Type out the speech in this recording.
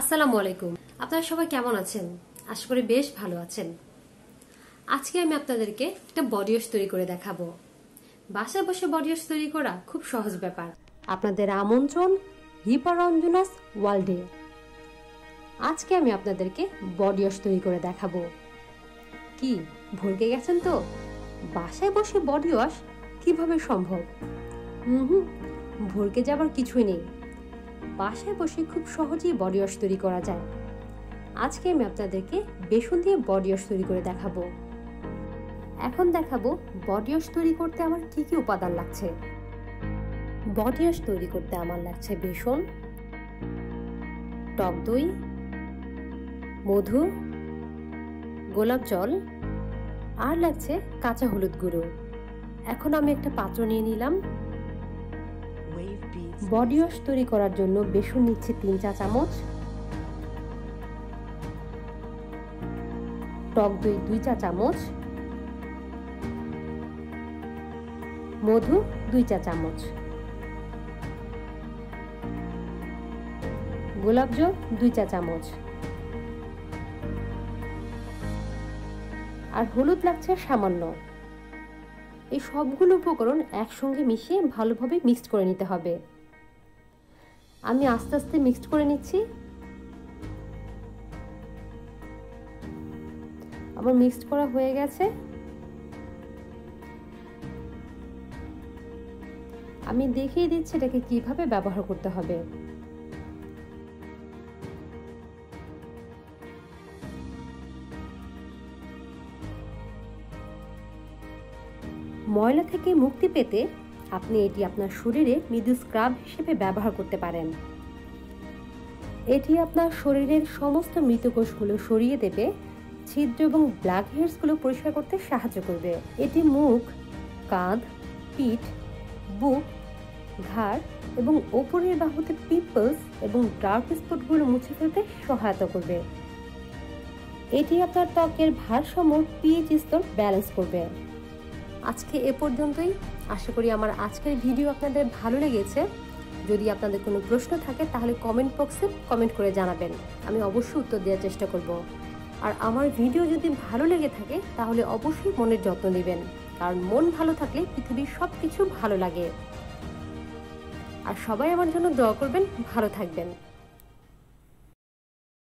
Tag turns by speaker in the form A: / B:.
A: আসসালামু আলাইকুম। আপনারা সবাই কেমন আছেন? আশা করি বেশ ভালো আছেন। আজকে আমি আপনাদেরকে একটা বডি ওয়াশ তৈরি করে দেখাবো। বাসায় বসে বডি ওয়াশ তৈরি করা খুব সহজ ব্যাপার। আপনাদের আমন্ত্রণ রিপারঞ্জনাস ওয়ার্ল্ডে। আজকে আমি আপনাদেরকে বডি ওয়াশ তৈরি করে দেখাবো। কি ভরকে গেছেন তো? বাসায় বসে বডি ওয়াশ কিভাবে সম্ভব? ভরকে যাবার কিছুই নেই। বাসায় বসে খুব সহজেই বডি ওয়াশ তৈরি করা যায়। আজকে আমি আপনাদেরকে বেসন দিয়ে বডি ওয়াশ তৈরি করে দেখাবো। এখন দেখাবো বডি ওয়াশ তৈরি করতে আমার কি কি উপাদান লাগছে। বডি ওয়াশ তৈরি করতে আমার লাগছে বেসন, টক দই, মধু, গোলাপ জল আর লাগছে কাঁচা হলুদ গুঁড়ো। এখন আমি একটা পাত্র নিয়ে নিলাম। বডি ওয়াশ তৈরি করার জন্য বেসন নিচ্ছে 3 চা চামচ, টক দই 2 চা চামচ, মধু 2 চা চামচ, গোলাপ জল 2 চা চামচ আর হলুদ লাগছে সামান্য। এই সবগুলো উপকরণ একসঙ্গে মিশিয়ে ভালোভাবে মিক্সড করে নিতে হবে। আমি আস্তে আস্তে মিক্সড করে নিচ্ছি। আমার মিক্সড করা হয়ে গেছে। আমি দেখিয়ে দিচ্ছি এটাকে কিভাবে ব্যবহার করতে হবে। ময়লা থেকে মুক্তি পেতে আপনি এটি আপনার শরীরে মৃদু স্ক্রাব হিসেবে ব্যবহার করতে পারেন। এটি আপনার শরীরের সমস্ত মৃত কোষগুলো সরিয়ে দেবে, ছিদ্র এবং ব্ল্যাক হেডসগুলো পরিষ্কার করতে সাহায্য করবে। এটি মুখ, কাঁধ, পিঠ, বুক, ঘাড় এবং ওপরের বাহুতে পিম্পলস এবং ডার্ক স্পটগুলো মুছে ফেলতে সহায়তা করবে। এটি আপনার ত্বকের ভারসাম্য পিএইচ স্তর ব্যালেন্স করবে। আজকে এ পর্যন্তই। আশা করি আমার আজকের ভিডিও আপনাদের ভালো লেগেছে। যদি আপনাদের কোনো প্রশ্ন থাকে তাহলে কমেন্ট বক্সে কমেন্ট করে জানাবেন। আমি অবশ্যই উত্তর দেওয়ার চেষ্টা করব। আর আমার ভিডিও যদি ভালো লেগে থাকে তাহলে অবশ্যই মনের যত্ন নেবেন, কারণ মন ভালো থাকলে পৃথিবীর সব কিছু ভালো লাগে। আর সবাই আমার জন্য দোয়া করবেন, ভালো থাকবেন।